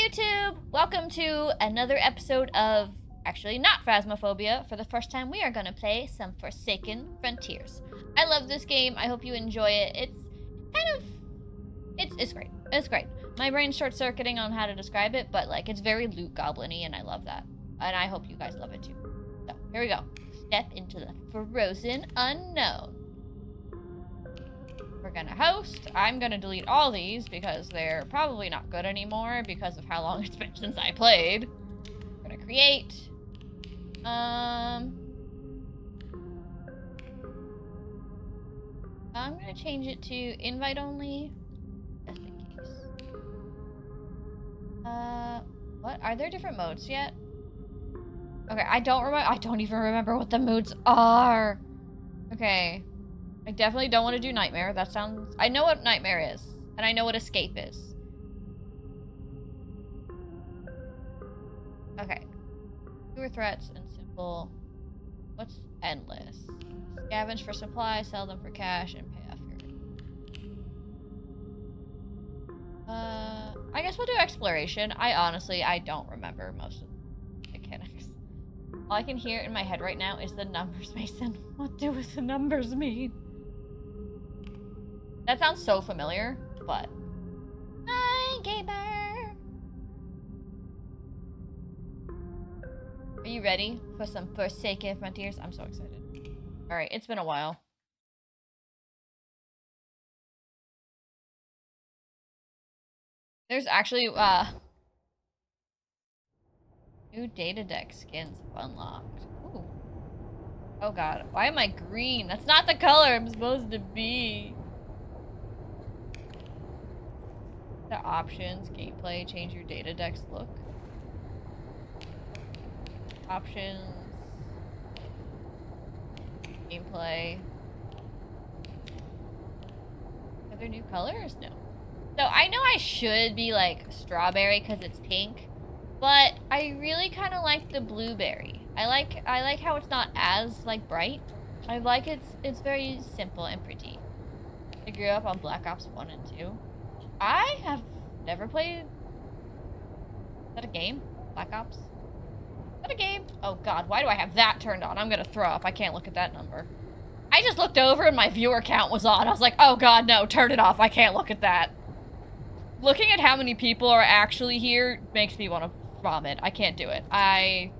YouTube! Welcome to another episode of, actually not Phasmophobia. For the first time, we are going to play some Forsaken Frontiers. I love this game. I hope you enjoy it. It's kind of, it's great. It's great. My brain's short-circuiting on how to describe it, but like, it's very loot goblin-y, and I love that. And I hope you guys love it too. So, here we go. Step into the frozen unknown. We're gonna host. I'm gonna delete all these because they're probably not good anymore because of how long it's been since I played. We're gonna create. I'm gonna change it to invite only, just in case. What? Are there different modes yet? Okay, I don't even remember what the modes are. Okay. I definitely don't want to do Nightmare. That sounds... I know what Nightmare is. And I know what Escape is. Okay. Fewer threats and simple. What's endless? Scavenge for supplies, sell them for cash, and pay off your... I guess we'll do exploration. I don't remember most of the mechanics. All I can hear in my head right now is the numbers, Mason. What do the numbers mean? That sounds so familiar, but... Hi, gamer! Are you ready for some Forsaken Frontiers? I'm so excited. Alright, it's been a while. There's actually, new data deck skins unlocked. Ooh. Oh god, why am I green? That's not the color I'm supposed to be. The options, gameplay, change your data deck's look. Options. Gameplay. Are there new colors? No. So I know I should be like strawberry because it's pink, but I really kind of like the blueberry. I like how it's not as like bright. I like it's very simple and pretty. I grew up on Black Ops 1 and 2. I have never played... Is that a game? Black Ops? Is that a game? Oh god, why do I have that turned on? I'm gonna throw up. I can't look at that number. I just looked over and my viewer count was on. I was like, oh god, no, turn it off. I can't look at that. Looking at how many people are actually here makes me want to vomit. I can't do it. I'm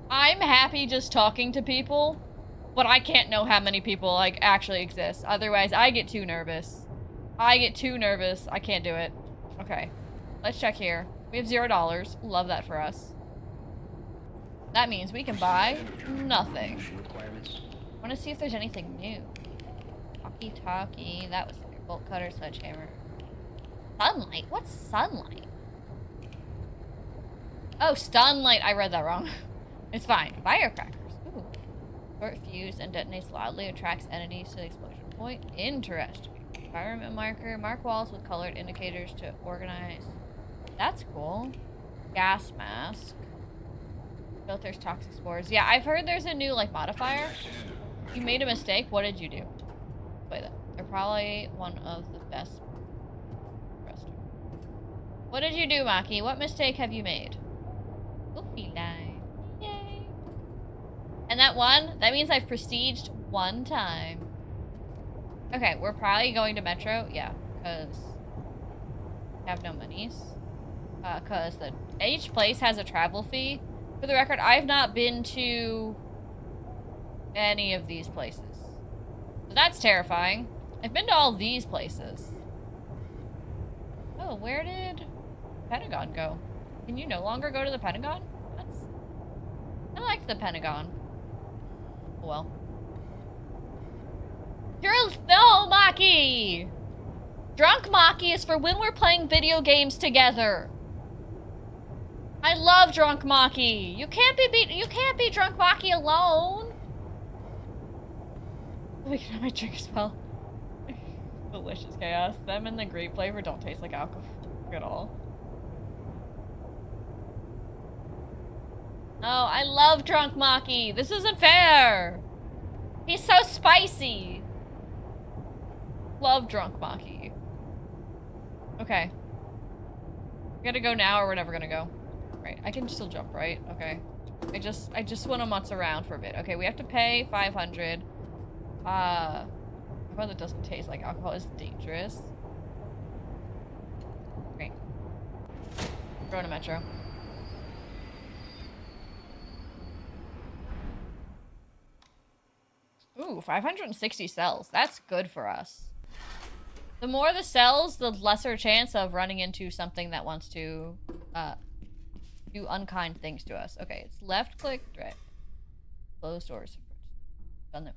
happy just talking to people, but I can't know how many people, like, actually exist. Otherwise, I get too nervous. I can't do it. Okay. Let's check here. We have $0. Love that for us. That means we can buy nothing. I want to see if there's anything new. Talkie. That was your bolt cutter, sledgehammer. Sunlight? What's sunlight? Oh, stunlight. I read that wrong. It's fine. Firecrackers. Ooh. Short fuse and detonates loudly. Attracts entities to the explosion point. Interesting. Environment marker. Mark walls with colored indicators to organize. That's cool. Gas mask. Filters toxic spores. Yeah, I've heard there's a new, like, modifier. You made a mistake. What did you do? Play that. They're probably one of the best. What did you do, Maki? What mistake have you made? Goofy line. Yay. And that means I've prestiged one time. Okay, we're probably going to Metro. Yeah, because I have no monies. Because each place has a travel fee. For the record, I've not been to any of these places. So that's terrifying. I've been to all these places. Oh, where did Pentagon go? Can you no longer go to the Pentagon? I like the Pentagon. Oh, well. No, Maki! Drunk Maki is for when we're playing video games together. I love Drunk Maki. You can't be Drunk Maki alone. I can have my drink as well. Delicious chaos. Them and the grape flavor don't taste like alcohol at all. Oh, I love Drunk Maki. This isn't fair. He's so spicy. Love Drunk Maki. Okay. gotta go now or we're never gonna go. Right, I can still jump, right? Okay. I just want to mutz around for a bit. Okay, we have to pay 500. Alcohol that doesn't taste like alcohol is dangerous. Great. We're going to Metro. Ooh, 560 cells. That's good for us. The more the cells, the lesser chance of running into something that wants to do unkind things to us. Okay, it's left click, right. Close doors.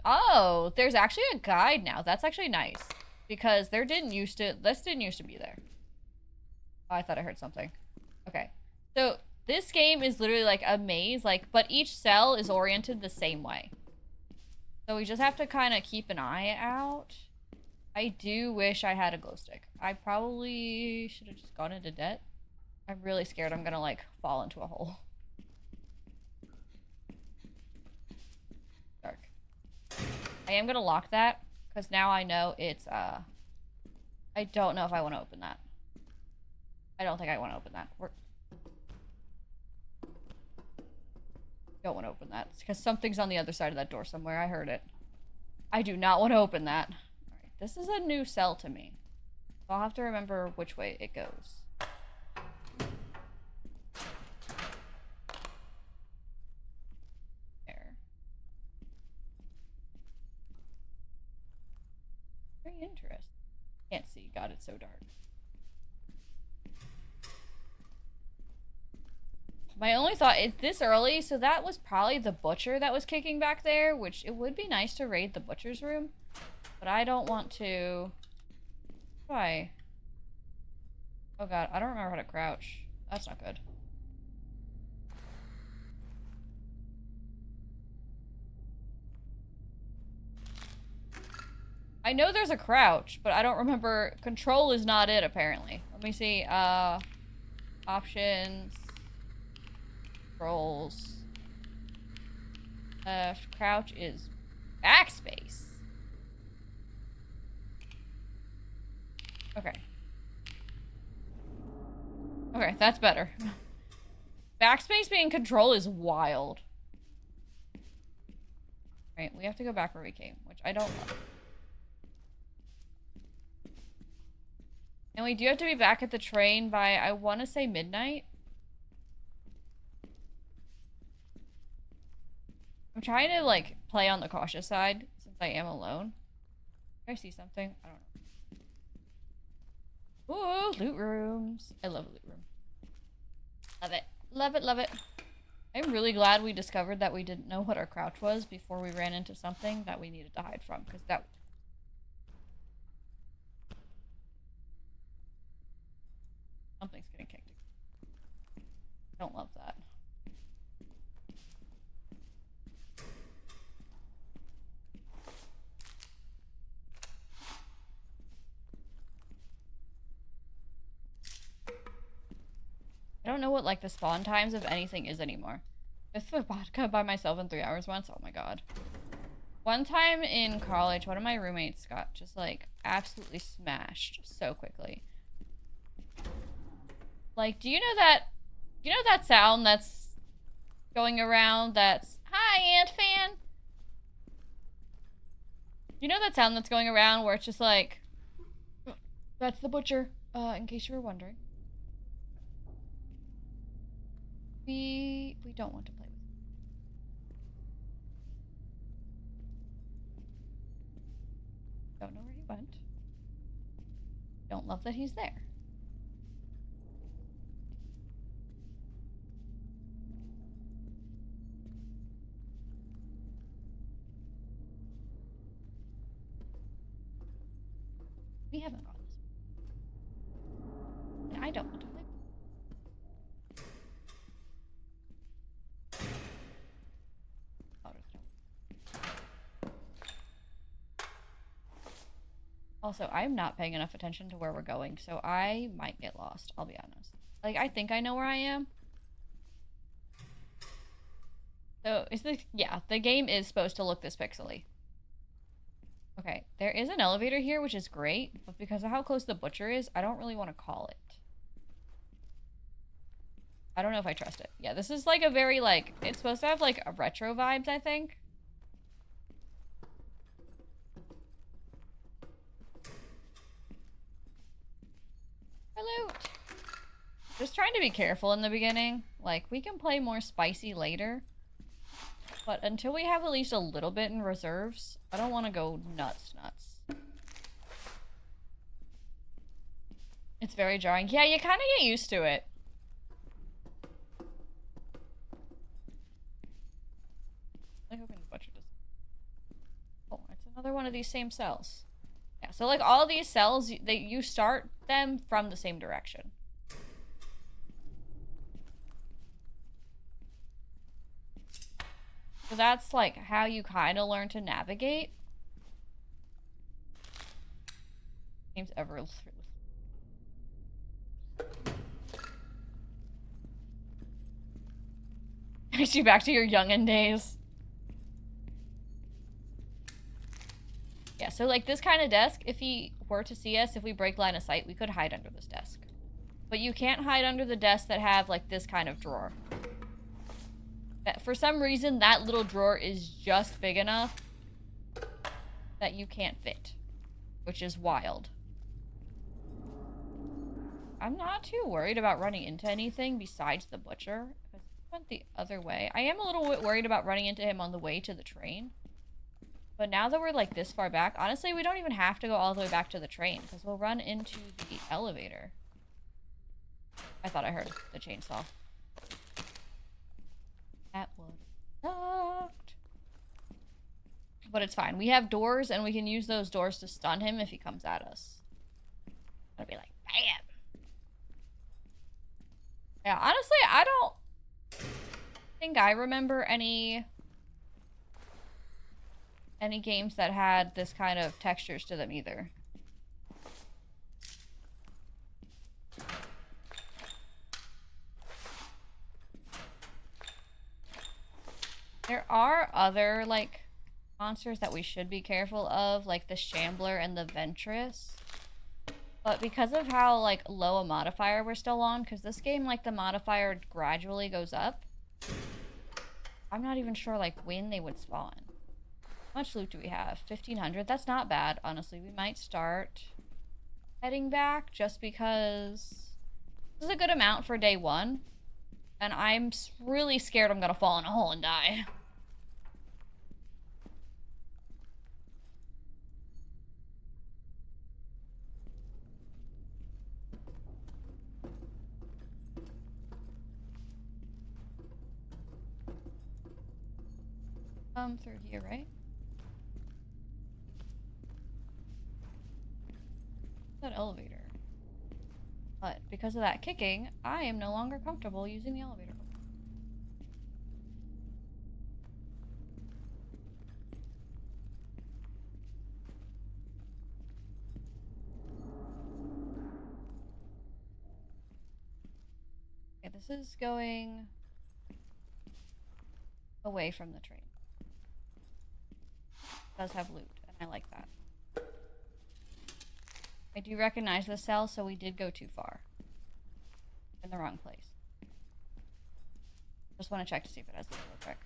Oh, there's actually a guide now. That's actually nice. Because this didn't used to be there. Oh, I thought I heard something. Okay. So this game is literally like a maze, but each cell is oriented the same way. So we just have to kind of keep an eye out. I do wish I had a glow stick. I probably should have just gone into debt. I'm really scared I'm gonna fall into a hole. Dark. I am gonna lock that because now I know it's I don't know if I want to open that. I don't think I want to open that. Don't want to open that because something's on the other side of that door somewhere. I heard it. I do not want to open that. All right, this is a new cell to me. So I'll have to remember which way it goes. There. Very interesting. Can't see. God, it's so dark. My only thought is this early, so that was probably the butcher that was kicking back there, which it would be nice to raid the butcher's room, but I don't want to. Why? Oh god, I don't remember how to crouch. That's not good. I know there's a crouch, but I don't remember. Control is not it, apparently. Let me see. Options. Controls. Crouch is backspace. Okay. Okay, that's better. Backspace being control is wild. Right, we have to go back where we came, which I don't love. And we do have to be back at the train by, I want to say midnight. I'm trying to, play on the cautious side, since I am alone. Can I see something? I don't know. Ooh, loot rooms. I love a loot room. Love it. Love it, love it. I'm really glad we discovered that we didn't know what our crouch was before we ran into something that we needed to hide from, because that... Something's getting kicked. Don't love that. I don't know what, the spawn times of anything is anymore. Just the vodka by myself in 3 hours once? Oh my god. One time in college, one of my roommates got just, absolutely smashed so quickly. Do you know that sound that's going around that's... Hi, Ant Fan! You know that sound that's going around where it's just that's the butcher, in case you were wondering. We don't want to play with him. Don't know where he went. Don't love that he's there. We haven't gone this way. I don't want to play. Also, I'm not paying enough attention to where we're going, so I might get lost, I'll be honest. I think I know where I am. So, the game is supposed to look this pixely. Okay, there is an elevator here, which is great, but because of how close the butcher is, I don't really want to call it. I don't know if I trust it. Yeah, this is like a very like, it's supposed to have like a retro vibes, I think. Hello. Just trying to be careful in the beginning. Like, we can play more spicy later. But until we have at least a little bit in reserves, I don't want to go nuts. It's very jarring. Yeah, you kind of get used to it. I'm hoping the butcher does. Oh, it's another one of these same cells. Yeah, so like all these cells, you start them from the same direction. So that's like how you kind of learn to navigate. Game's ever. Takes you back to your youngin' days. Yeah, so like this kind of desk, if he were to see us, if we break line of sight, we could hide under this desk. But you can't hide under the desks that have like this kind of drawer. For some reason, that little drawer is just big enough that you can't fit, which is wild. I'm not too worried about running into anything besides the butcher, because he went the other way. I am a little bit worried about running into him on the way to the train. But now that we're like this far back, honestly, we don't even have to go all the way back to the train, because we'll run into the elevator. I thought I heard the chainsaw. That was sucked. But it's fine. We have doors, and we can use those doors to stun him if he comes at us. I'll be like, bam! Yeah, honestly, I don't think I remember any games that had this kind of textures to them either. There are other, like, monsters that we should be careful of, like the Shambler and the Ventress. But because of how, like, low a modifier we're still on, because this game, like, the modifier gradually goes up, I'm not even sure, like, when they would spawn. How much loot do we have? 1,500? That's not bad, honestly. We might start heading back just because this is a good amount for day one. And I'm really scared I'm gonna fall in a hole and die. Through here, right? That elevator. But because of that kicking, I am no longer comfortable using the elevator. Okay, this is going away from the train. It does have loot, and I like that. I do recognize the cell, so we did go too far. In the wrong place. Just want to check to see if it has loot real quick.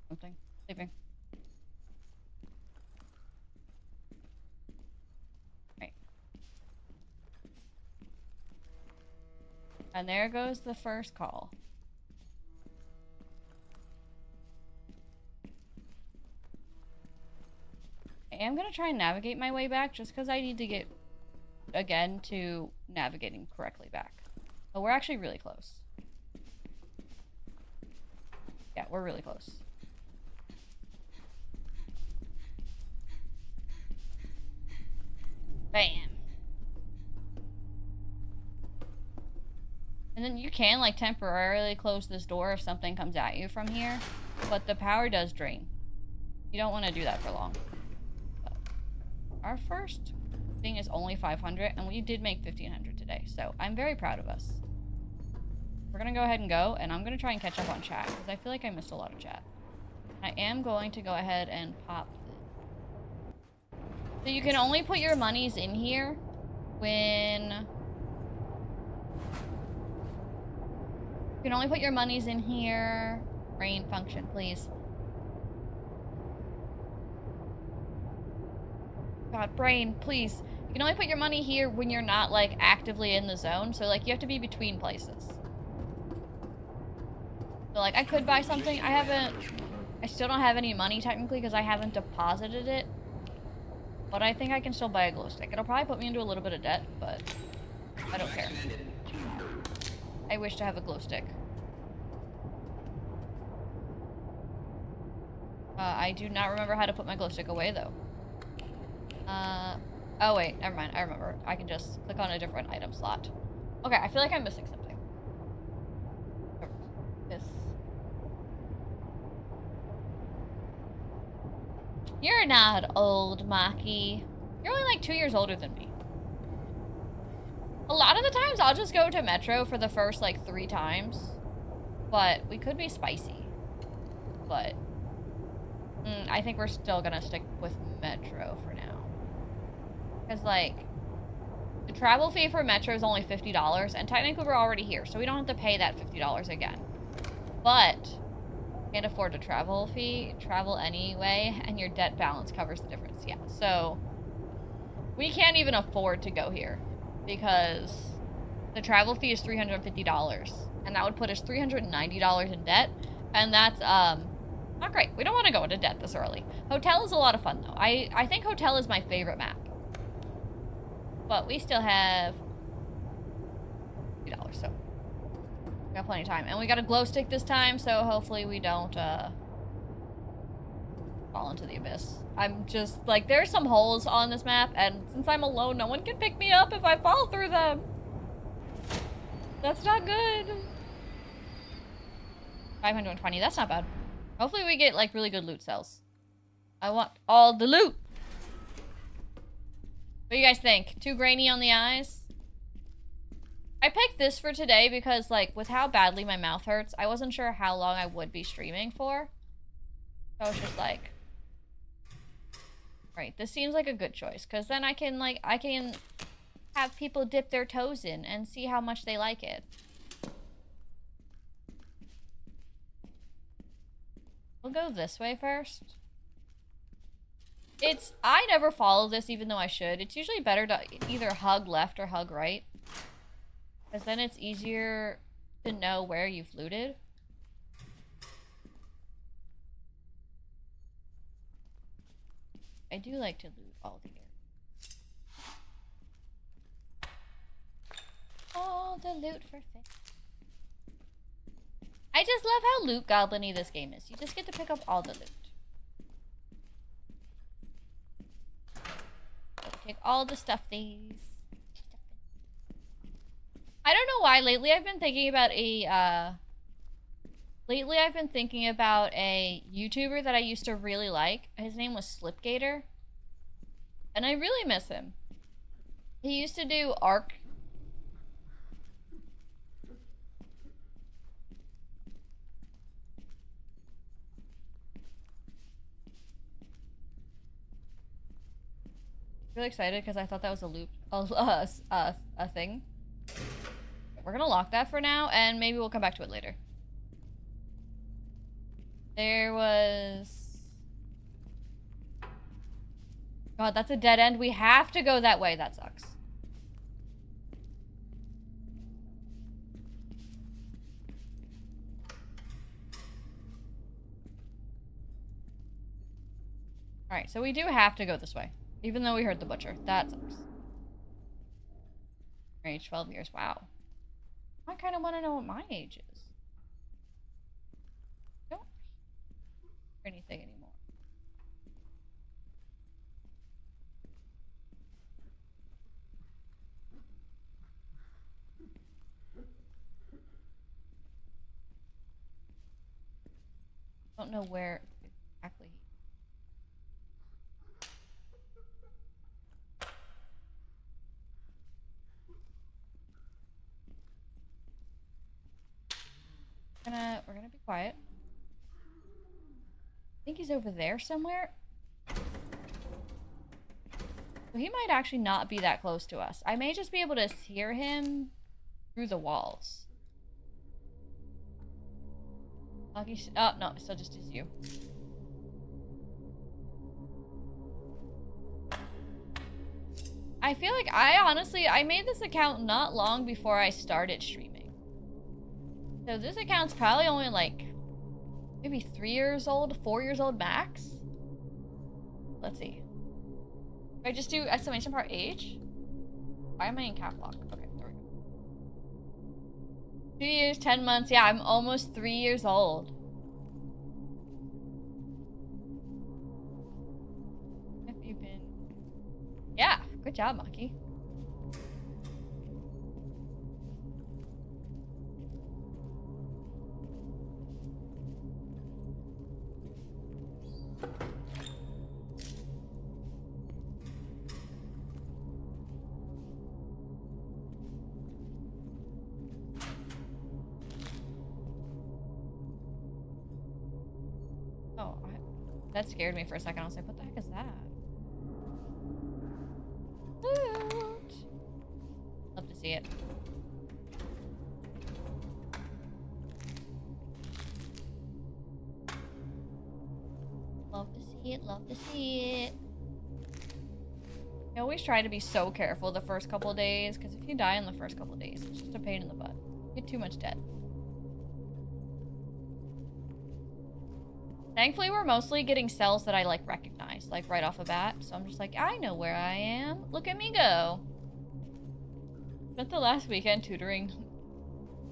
Something. Sleeping. Right. And there goes the first call. I am going to try and navigate my way back just because I need to get, again, to navigating correctly back. But we're actually really close. Yeah, we're really close. Bam. And then you can, like, temporarily close this door if something comes at you from here. But the power does drain. You don't want to do that for long. Our first thing is only 500, and we did make 1,500 today, so I'm very proud of us. We're gonna go ahead and go, and I'm gonna try and catch up on chat, because I feel like I missed a lot of chat. I am going to go ahead and pop So you can only put your monies in here when... You can only put your monies in here. Brain function, please. God, brain, please. You can only put your money here when you're not, like, actively in the zone. So, like, you have to be between places. So, like, I could buy something. I still don't have any money, technically, because I haven't deposited it. But I think I can still buy a glow stick. It'll probably put me into a little bit of debt, but I don't care. I wish to have a glow stick. I do not remember how to put my glow stick away, though. Oh wait, never mind. I remember. I can just click on a different item slot. Okay, I feel like I'm missing something. This. You're not old, Maki. You're only like 2 years older than me. A lot of the times I'll just go to Metro for the first like 3 times. But we could be spicy. But I think we're still gonna stick with Metro for now. Because, like, the travel fee for Metro is only $50, and technically we're already here, so we don't have to pay that $50 again. But, can't afford to travel anyway, and your debt balance covers the difference, yeah. So, we can't even afford to go here, because the travel fee is $350, and that would put us $390 in debt, and that's, not great. We don't want to go into debt this early. Hotel is a lot of fun, though. I think Hotel is my favorite map. But we still have $2, so we got plenty of time. And we got a glow stick this time, so hopefully we don't fall into the abyss. I'm just, like, there's some holes on this map, and since I'm alone, no one can pick me up if I fall through them. That's not good. 520, that's not bad. Hopefully we get, like, really good loot cells. I want all the loot. What do you guys think? Too grainy on the eyes? I picked this for today because, like, with how badly my mouth hurts, I wasn't sure how long I would be streaming for. So I was just like... Right, this seems like a good choice. Because then I can, like, have people dip their toes in and see how much they like it. We'll go this way first. I never follow this even though I should. It's usually better to either hug left or hug right. Because then it's easier to know where you've looted. I do like to loot all the air. All the loot for fun. I just love how loot goblin-y this game is. You just get to pick up all the loot. Take all the stuffies. I don't know why lately I've been thinking about a YouTuber that I used to really like. His name was Slipgator. And I really miss him. He used to do Ark. Really excited because I thought that was a loop, a thing. We're gonna lock that for now, and maybe we'll come back to it later. There was... God, that's a dead end. We have to go that way. That sucks. Alright, so we do have to go this way. Even though we heard the butcher. That sucks. Age 12 years. Wow. I kind of want to know what my age is. Don't hear anything anymore. Don't know where exactly. We're gonna be quiet. I think he's over there somewhere. He might actually not be that close to us. I may just be able to hear him through the walls. Lucky. Oh, no, it still just is you. I feel like I made this account not long before I started streaming. So this account's probably only like maybe 3 years old, 4 years old max. Let's see. Do I just do exclamation part age? Why am I in cap lock? Okay, there we go. 2 years, 10 months. Yeah, I'm almost 3 years old. Have you been? Yeah, good job, Monkey. Oh, that scared me for a second. I was like, what the heck is that? Loot! Love to see it. Love to see it, love to see it. I always try to be so careful the first couple days, because if you die in the first couple days, it's just a pain in the butt. You get too much debt. Thankfully, we're mostly getting cells that I, like, recognize, like, right off the bat. So I'm just like, I know where I am. Look at me go. Spent the last weekend tutoring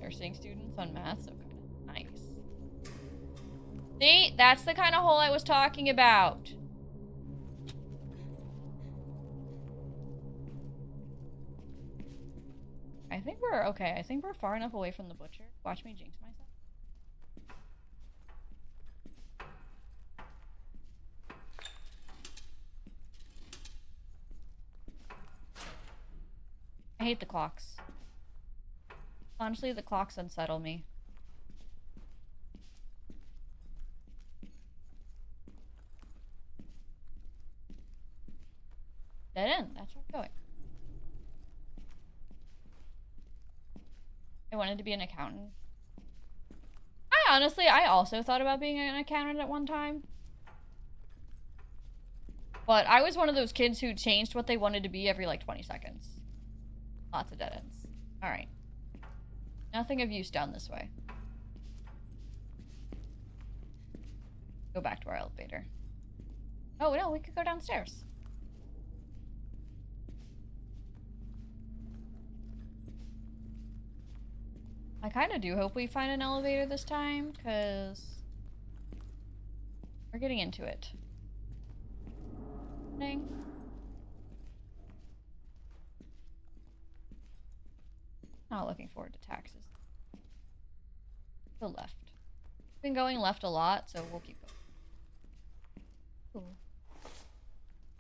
nursing students on math, so kind of nice. See? That's the kind of hole I was talking about. I think we're okay. I think we're far enough away from the butcher. Watch me jinx myself. I hate the clocks. Honestly, the clocks unsettle me. Dead end. That's where I'm going. I wanted to be an accountant. I also thought about being an accountant at one time. But I was one of those kids who changed what they wanted to be every like 20 seconds. Lots of dead ends. Alright. Nothing of use down this way. Go back to our elevator. Oh no, we could go downstairs. I kind of do hope we find an elevator this time, because we're getting into it. Dang. Not looking forward to taxes. Go left. Been going left a lot, so we'll keep going. Ooh.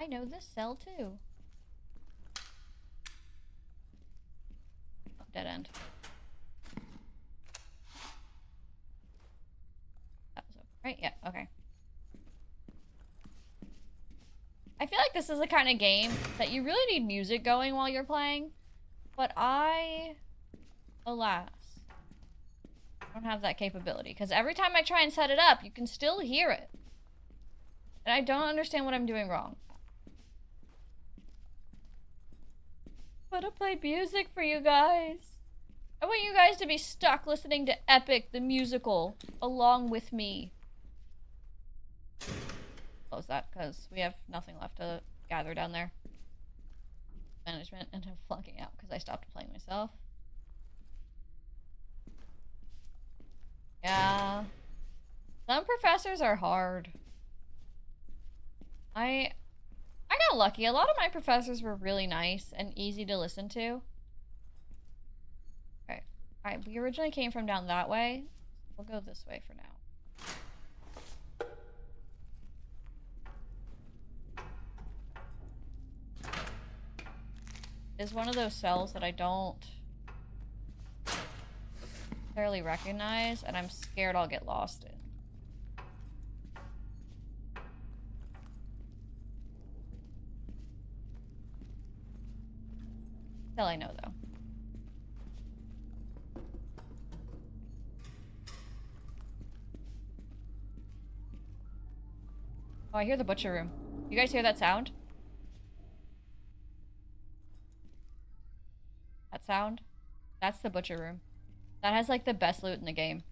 I know this cell too. Oh, dead end. That was open, right? Yeah, okay. I feel like this is the kind of game that you really need music going while you're playing, but alas, don't have that capability, because every time I try and set it up, you can still hear it. And I don't understand what I'm doing wrong. I want to play music for you guys. I want you guys to be stuck listening to Epic the musical along with me. Close that, because we have nothing left to gather down there. Management, and I'm flunking out because I stopped playing myself. Yeah. Some professors are hard. I got lucky. A lot of my professors were really nice and easy to listen to. Okay. Alright, we originally came from down that way. We'll go this way for now. It's one of those cells that I don't necessarily recognize, and I'm scared I'll get lost in. That's all I know, though. Oh, I hear the butcher room. You guys hear that sound? That sound? That's the butcher room. That has, like, the best loot in the game.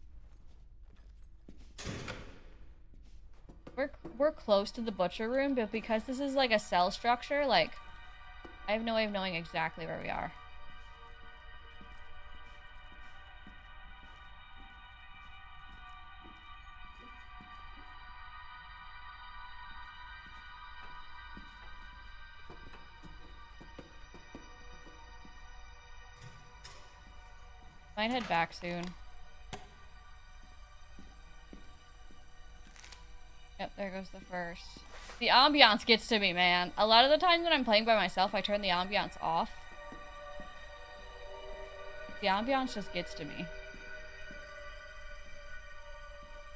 We're close to the butcher room, but because this is, like, a cell structure, like, I have no way of knowing exactly where we are. Might head back soon. Yep, there goes the first. The ambiance gets to me, man. A lot of the time when I'm playing by myself, I turn the ambiance off. The ambiance just gets to me.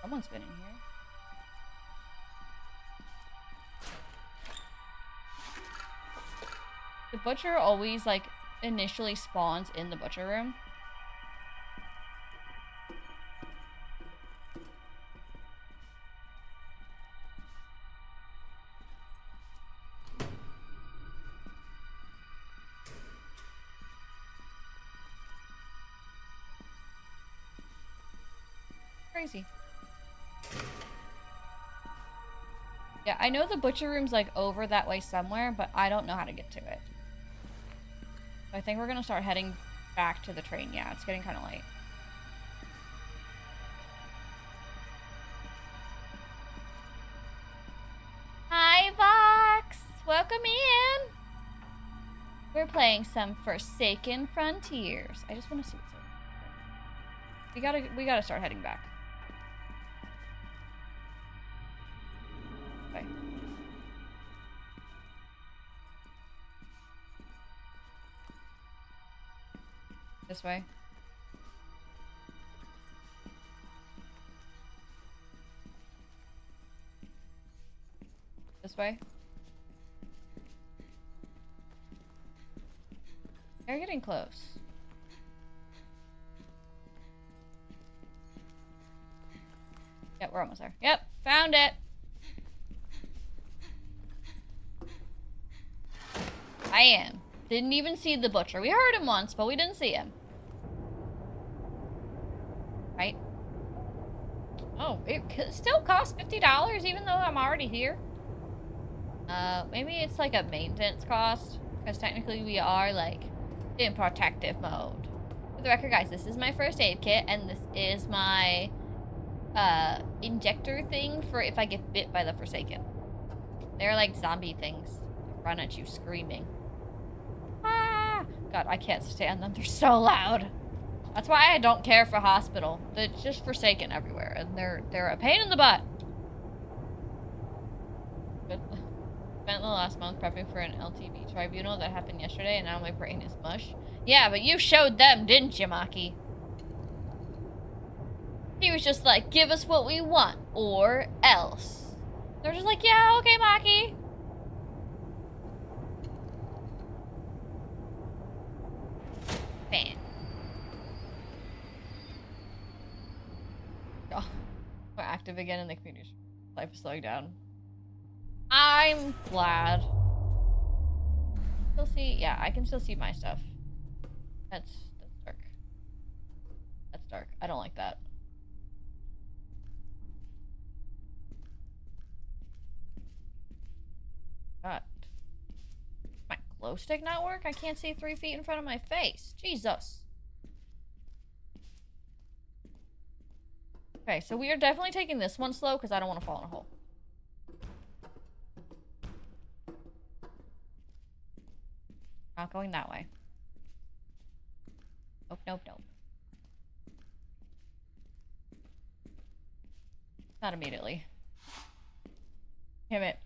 Someone's been in here. The butcher always, like, initially spawns in the butcher room. Crazy. Yeah, I know the butcher room's, like, over that way somewhere, but I don't know how to get to it. So I think we're gonna start heading back to the train. Yeah, it's getting kind of late. Hi, Vox! Welcome in! We're playing some Forsaken Frontiers. I just want to see what's over. We gotta start heading back. Okay. This way. This way. They're getting close. Yep, we're almost there. Yep, found it. I am. Didn't even see the butcher. We heard him once, but we didn't see him. Right? Oh, it still costs $50 even though I'm already here. Maybe it's like a maintenance cost. Because technically we are, like, in protective mode. For the record, guys, this is my first aid kit, and this is my, injector thing for if I get bit by the Forsaken. They're like zombie things. They run at you screaming. Ah! God, I can't stand them. They're so loud. That's why I don't care for hospital. They're just Forsaken everywhere, and they're a pain in the butt. But spent the last month prepping for an LTV tribunal that happened yesterday, and now my brain is mush. Yeah, but you showed them, didn't you, Maki? He was just like, give us what we want, or else. They're just like, yeah, okay, Maki. Man. Oh, we're active again in the community. Life is slowing down. I'm glad. Still see, yeah, I can still see my stuff. That's dark. That's dark. I don't like that. God. My glow stick not work? I can't see 3 feet in front of my face. Jesus. Okay, so we are definitely taking this one slow because I don't want to fall in a hole. Not going that way. Nope, nope, nope. Not immediately. Damn it.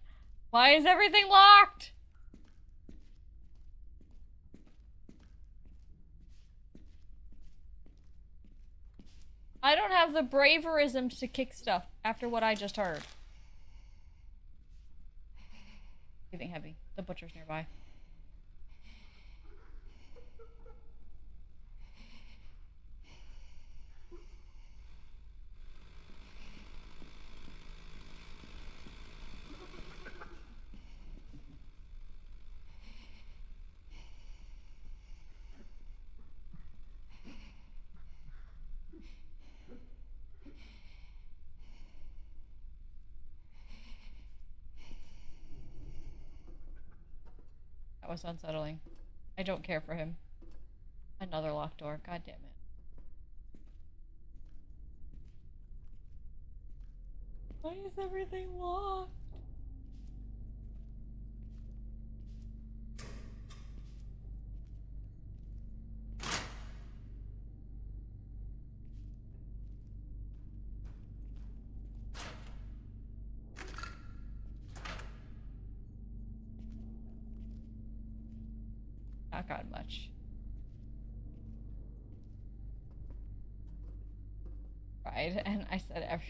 Why is everything locked? I don't have the braverisms to kick stuff after what I just heard. Getting heavy. The butcher's nearby. was unsettling. I don't care for him. Another locked door. God damn it. Why is everything locked? Not got much. Right, and I said I've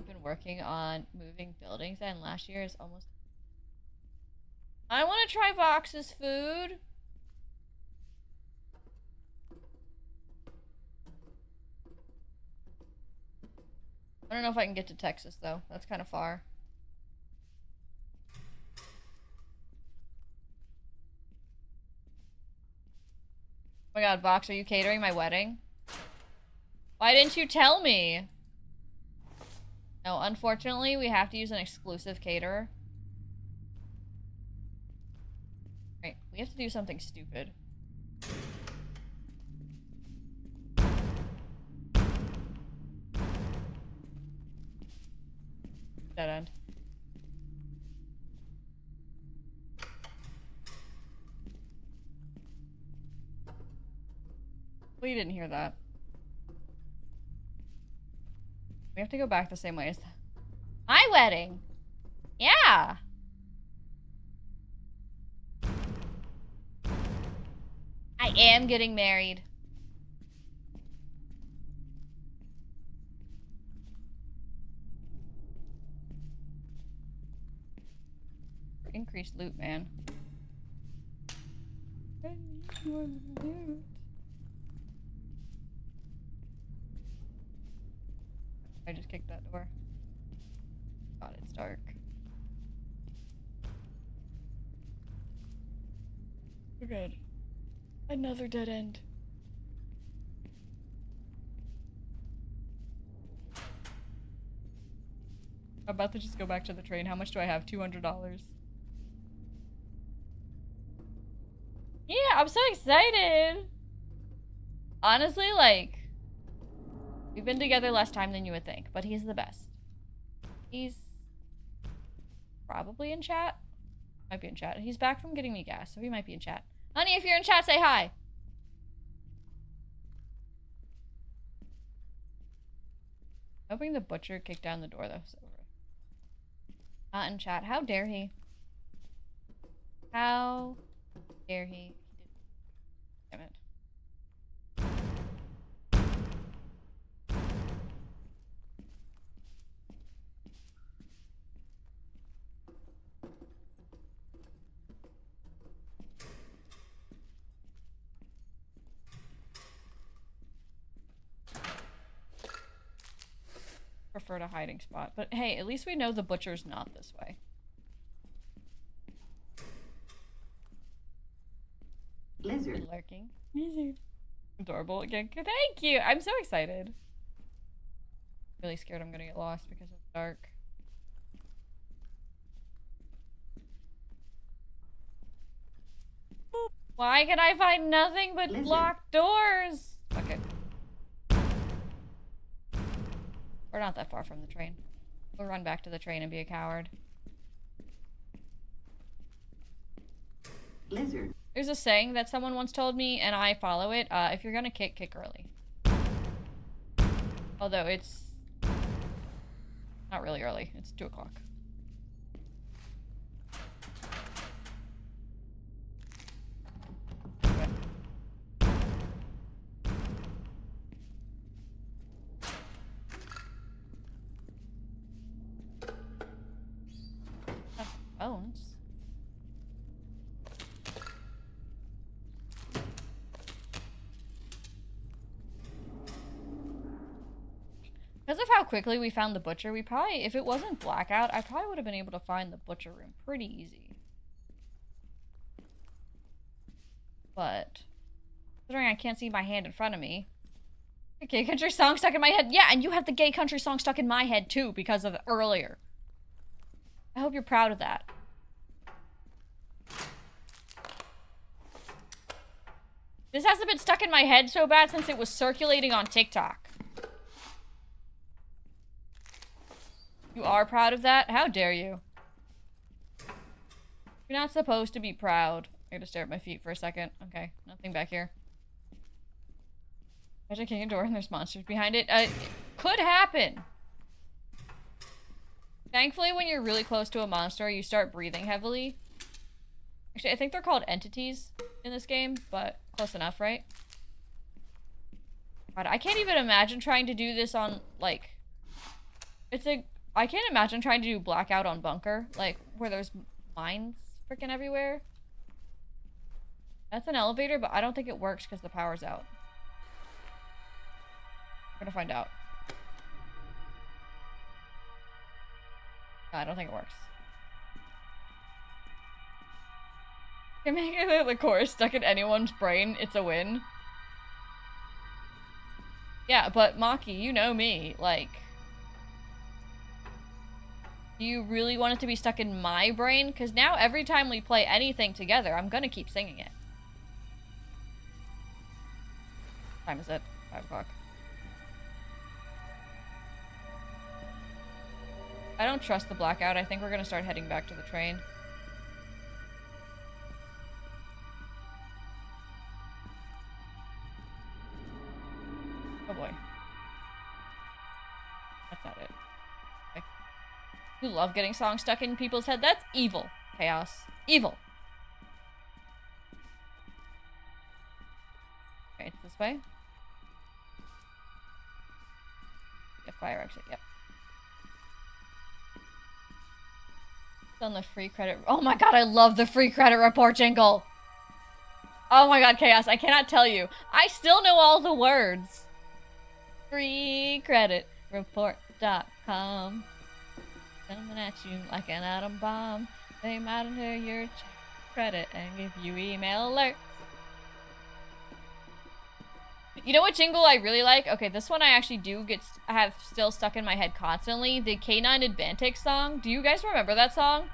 been working on moving buildings, and last year is almost. I want to try Vox's food. I don't know if I can get to Texas though. That's kind of far. Oh my god, Vox, are you catering my wedding? Why didn't you tell me? No, unfortunately, we have to use an exclusive caterer. Right, we have to do something stupid. Dead end. Well, you didn't hear that. We have to go back the same way as my wedding. Yeah. I am getting married. Increased loot, man. I just kicked that door. God, it's dark. We're good. Another dead end. I'm about to just go back to the train. How much do I have? $200. Yeah, I'm so excited. Honestly, like, we've been together less time than you would think, but he's the best. He's probably in chat. Might be in chat. He's back from getting me gas, so he might be in chat. Honey, if you're in chat, say hi. Hoping the butcher kicked down the door, though. So not in chat. How dare he? How dare he? Damn it. Prefer a hiding spot, but hey, at least we know the butcher's not this way. Lizard. Lurking. Lizard. Adorable again. Thank you. I'm so excited. Really scared I'm gonna get lost because it's dark. Why can I find nothing but locked doors? Okay. We're not that far from the train. We'll run back to the train and be a coward. Lizard. There's a saying that someone once told me, and I follow it. If you're gonna kick, kick early. Although it's not really early. It's 2 o'clock. Bones. Because of how quickly we found the butcher, we probably, if it wasn't blackout, I probably would have been able to find the butcher room pretty easy. But, considering I can't see my hand in front of me. The gay country song stuck in my head. Yeah, and you have the gay country song stuck in my head too because of earlier. I hope you're proud of that. This hasn't been stuck in my head so bad since it was circulating on TikTok. You are proud of that? How dare you? You're not supposed to be proud. I gotta stare at my feet for a second. Okay, nothing back here. Imagine kicking a door and there's monsters behind it. It could happen. Thankfully, when you're really close to a monster, you start breathing heavily. Actually, I think they're called entities in this game, but close enough, right? God, I can't even imagine trying to do this on, like... I can't imagine trying to do Blackout on Bunker, like, where there's mines freaking everywhere. That's an elevator, but I don't think it works because the power's out. We're gonna find out. No, I don't think it works. Can make it the chorus stuck in anyone's brain, it's a win. Yeah, but Maki, you know me, like... Do you really want it to be stuck in my brain? Because now every time we play anything together, I'm gonna keep singing it. What time is it? 5 o'clock. I don't trust the blackout. I think we're gonna start heading back to the train. Oh boy. That's not it. Okay. You love getting songs stuck in people's head. That's evil. Chaos. Evil. Okay, it's this way. Yeah, fire exit, yep. On the free credit. Oh my god, I love the free credit report jingle. Oh my god, Chaos, I cannot tell you. I still know all the words. Freecreditreport.com. Coming at you like an atom bomb. They monitor your credit and give you email alerts. You know what jingle I really like? Okay, this one I actually do have still stuck in my head constantly. The K9 Advantix song. Do you guys remember that song?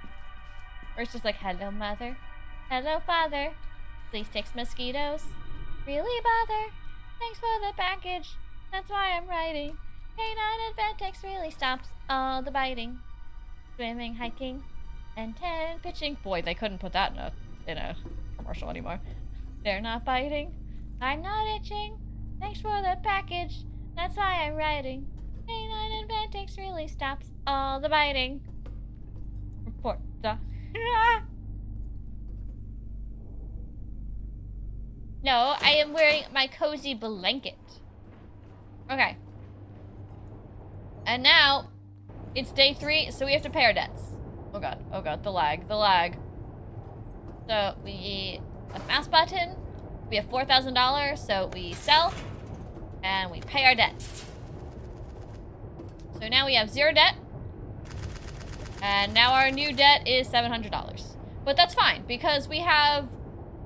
Where it's just like, hello mother, hello father, please take mosquitoes. Really bother? Thanks for the package. That's why I'm writing. K9 Advantix really stops all the biting. Swimming, hiking, and 10 pitching. Boy, they couldn't put that in a commercial anymore. They're not biting. I'm not itching. Thanks for the package. That's why I'm writing. K9 Advantix really stops all the biting. Report the... No, I am wearing my cozy blanket. Okay. And now, it's day 3, so we have to pay our debts. Oh god, the lag. So, we... a mouse button. We have $4,000, so we sell, and we pay our debts. So now we have 0 debt, and now our new debt is $700. But that's fine, because we have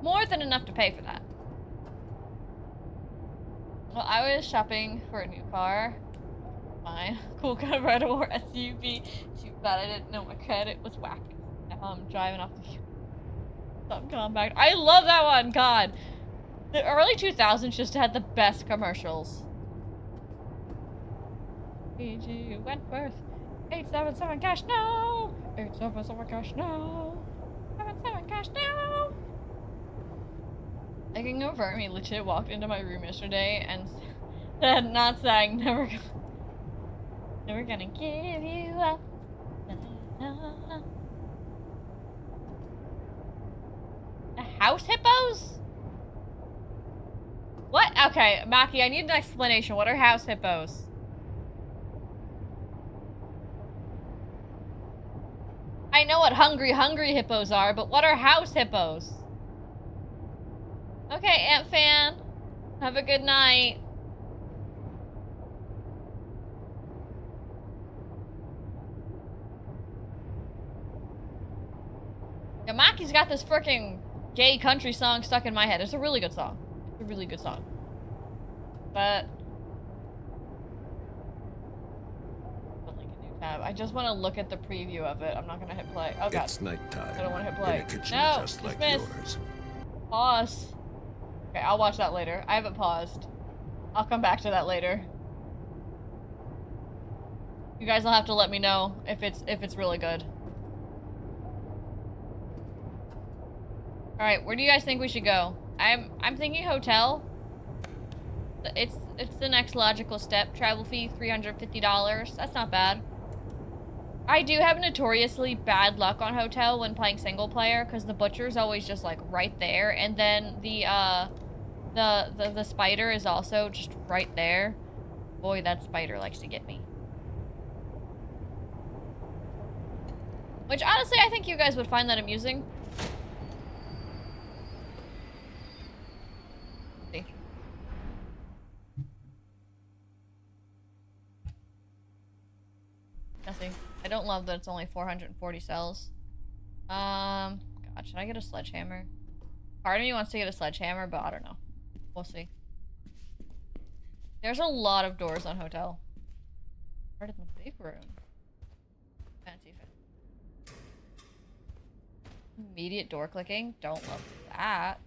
more than enough to pay for that. Well, I was shopping for a new car. Fine. Cool convertible SUV. Too bad I didn't know my credit was whack. Now I'm driving off the some compact. I love that one, God. The early 2000s just had the best commercials. PG Wentworth. 877 cash now. 877 cash now. 77 cash now. I can confirm he legit walked into my room yesterday and said, not saying, never gonna give you up. The house hippos? What? Okay, Maki, I need an explanation. What are house hippos? I know what hungry hippos are, but what are house hippos? Okay, Ant Fan. Have a good night. Yeah, Maki's got this freaking gay country song stuck in my head. It's a really good song. A really good song. But I'll link a new tab. I just want to look at the preview of it. I'm not gonna hit play. Oh god. It's nighttime. I don't want to hit play. In a kitchen No, just like dismiss. yours. Pause. Okay, I'll watch that later. I haven't paused. I'll come back to that later. You guys will have to let me know if it's really good. All right, where do you guys think we should go? I'm thinking hotel. It's the next logical step. Travel fee $350. That's not bad. I do have notoriously bad luck on hotel when playing single player because the butcher's always just like right there, and then the spider is also just right there. Boy, that spider likes to get me. Which honestly, I think you guys would find that amusing. See. Nothing. I don't love that it's only 440 cells. God, should I get a sledgehammer? Part of me wants to get a sledgehammer, but I don't know. We'll see. There's a lot of doors on hotel. Part of the big room. Fancy. Immediate door clicking. Don't love that.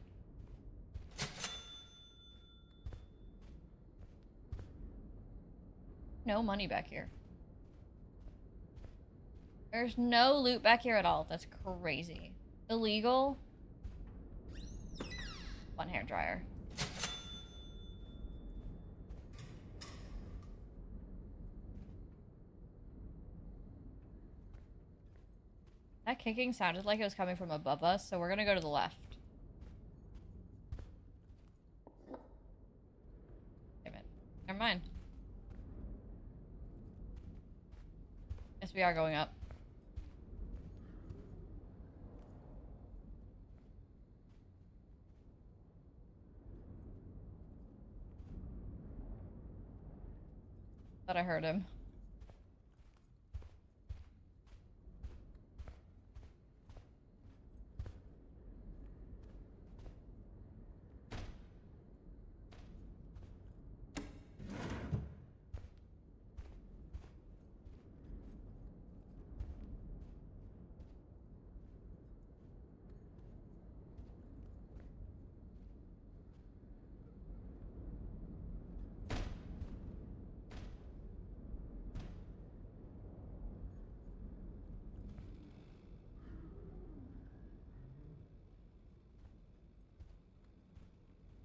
No money back here. There's no loot back here at all. That's crazy. Illegal. One hair dryer. That kicking sounded like it was coming from above us, so we're gonna go to the left. Damn it. Never mind. Yes, we are going up. Thought I heard him.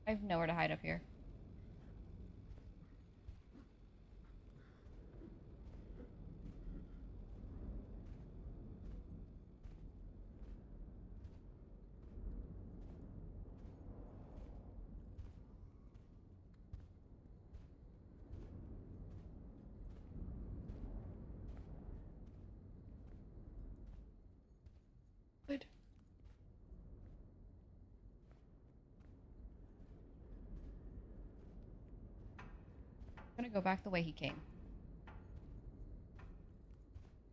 I have nowhere to hide up here. Good. I'm gonna go back the way he came.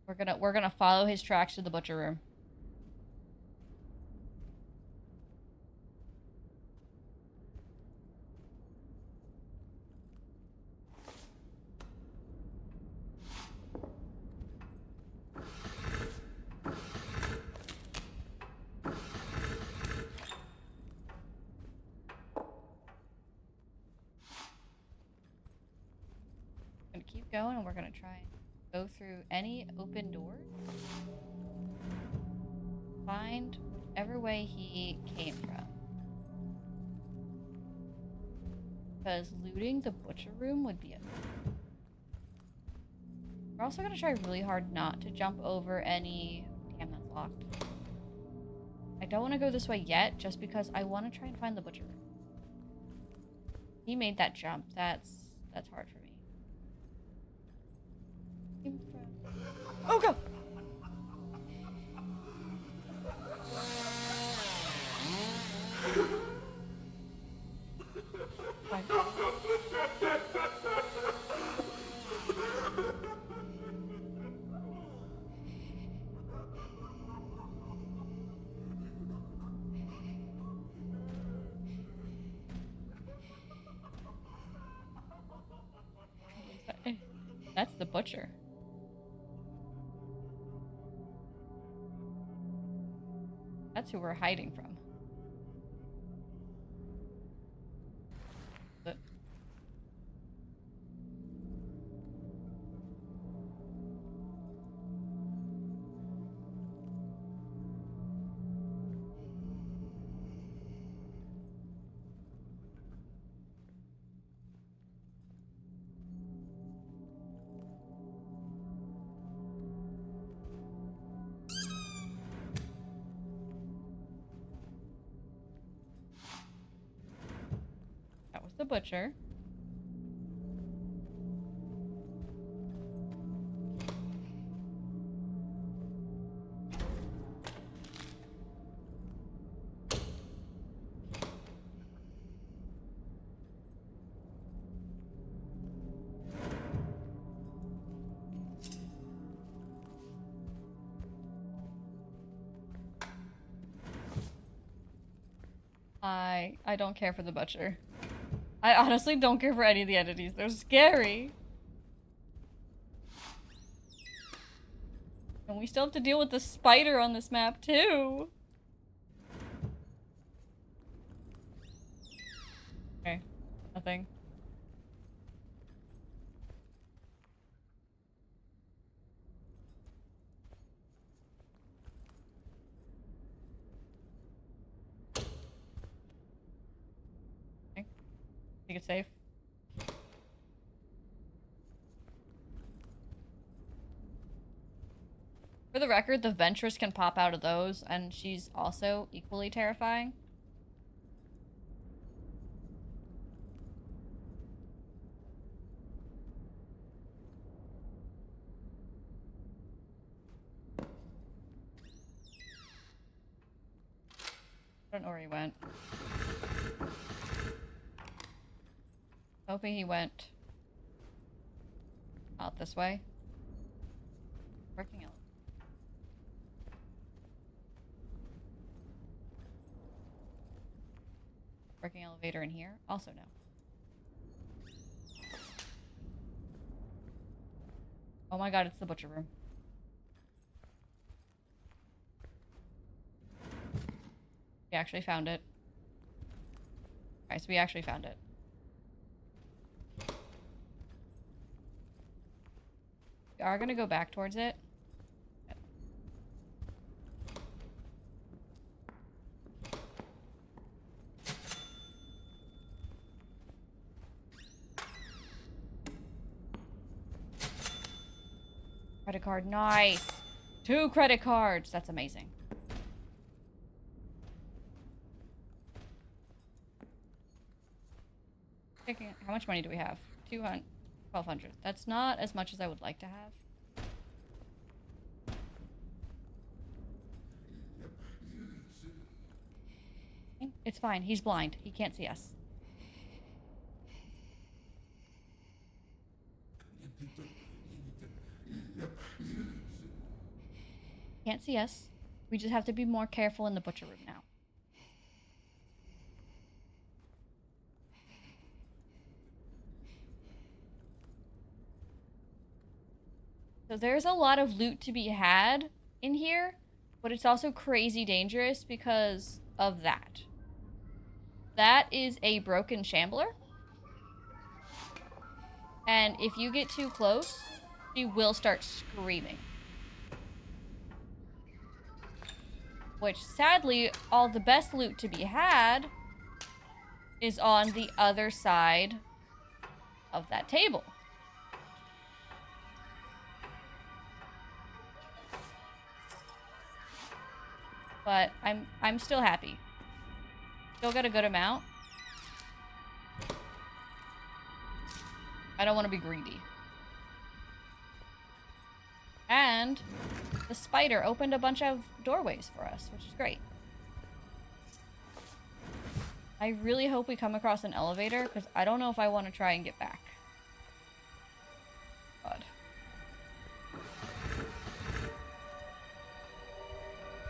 We're gonna follow his tracks to the butcher room. Gonna keep going, and we're gonna try and go through any open doors. Find whichever way he came from. Because looting the butcher room would be a... We're also gonna try really hard not to jump over any... Damn, that's locked. I don't want to go this way yet, just because I want to try and find the butcher room. He made that jump. That's hard for me. Oh, go! Fine. That's the butcher. That's who we're hiding from. butcher. I don't care for the butcher. I honestly don't care for any of the entities. They're scary. And we still have to deal with the spider on this map too. Okay, nothing. Okay. Think it's safe. For the record, the Ventress can pop out of those, and she's also equally terrifying. I don't know where he went. Hoping he went out this way. Working out. Working elevator in here? Also no. Oh my god, it's the butcher room. We actually found it. Alright, so we actually found it. We are gonna go back towards it. Credit card, nice! 2 credit cards! That's amazing. How much money do we have? 200, 1,200. That's not as much as I would like to have. It's fine. He's blind. He can't see us. Can't see us. We just have to be more careful in the butcher room now. So there's a lot of loot to be had in here, but it's also crazy dangerous because of that. That is a broken shambler. And if you get too close, she will start screaming. Which, sadly, all the best loot to be had is on the other side of that table. But I'm still happy. Still got a good amount. I don't want to be greedy. And the spider opened a bunch of doorways for us, which is great. I really hope we come across an elevator, because I don't know if I want to try and get back. God.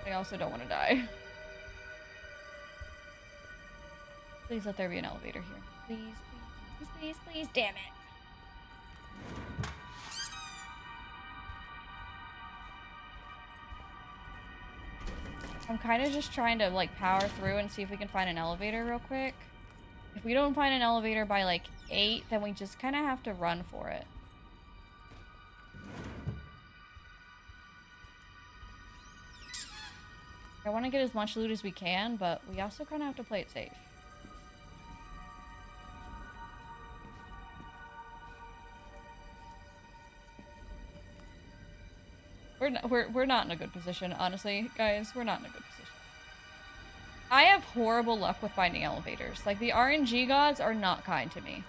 I also don't want to die. Please let there be an elevator here. Please, please, please, please, please, damn it. I'm kind of just trying to, like, power through and see if we can find an elevator real quick. If we don't find an elevator by, like, 8, then we just kind of have to run for it. I want to get as much loot as we can, but we also kind of have to play it safe. We're not in a good position, honestly, guys. We're not in a good position. I have horrible luck with finding elevators. Like, the RNG gods are not kind to me.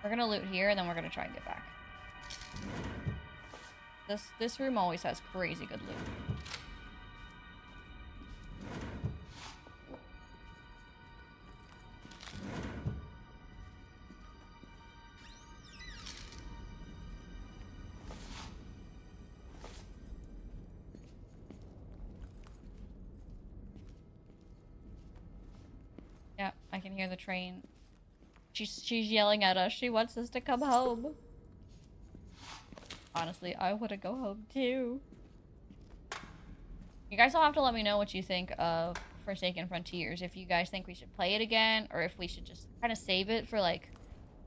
We're gonna loot here, and then we're gonna try and get back. This room always has crazy good loot. Yeah, I can hear the train. She's yelling at us. She wants us to come home. Honestly, I want to go home too. You guys will have to let me know what you think of Forsaken Frontiers. If you guys think we should play it again, or if we should just kind of save it for like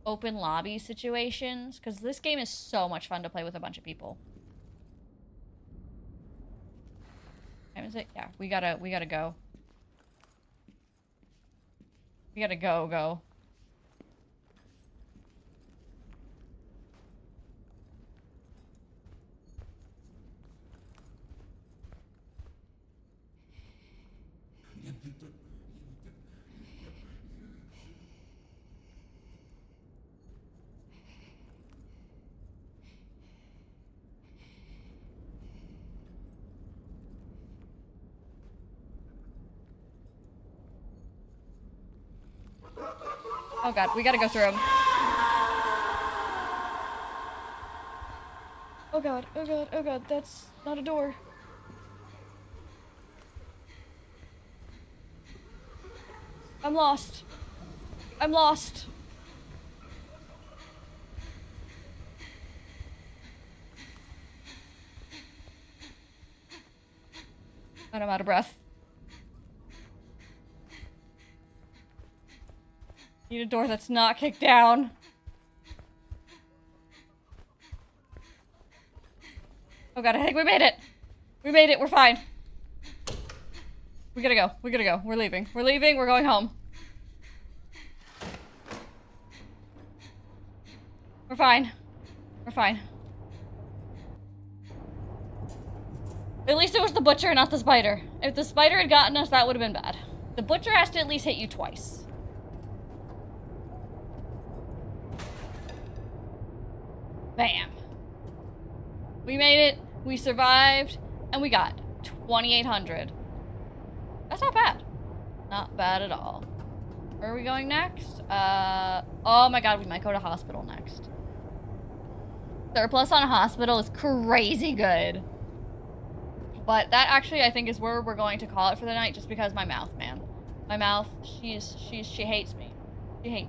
open lobby situations. Because this game is so much fun to play with a bunch of people. What time is it? Yeah, we gotta go. We gotta go. Oh god, we gotta go through them. Oh god, oh god, oh god, that's not a door. I'm lost. I'm lost. And I'm out of breath. Need a door that's not kicked down. Oh god, I think we made it. We made it, we're fine. We gotta go, we gotta go. We're leaving, we're going home. We're fine. We're fine. At least it was the butcher, not the spider. If the spider had gotten us, that would have been bad. The butcher has to at least hit you twice. Bam. We made it, we survived, and we got 2,800. That's not bad. Not bad at all. Where are we going next? Oh my god, we might go to hospital next. Surplus on a hospital is crazy good. But that actually, I think, is where we're going to call it for the night, just because my mouth, man. My mouth, she hates me. She hates me.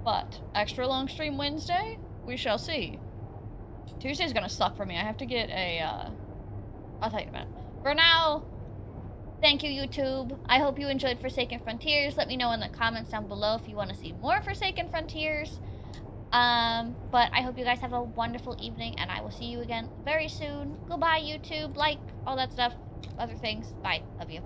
But, extra long stream Wednesday? We shall see. Tuesday's gonna suck for me. I have to get a, I'll tell you in a minute. For now, thank you, YouTube. I hope you enjoyed Forsaken Frontiers. Let me know in the comments down below if you want to see more Forsaken Frontiers. But I hope you guys have a wonderful evening, and I will see you again very soon. Goodbye, YouTube. Like, all that stuff, other things. Bye. Love you.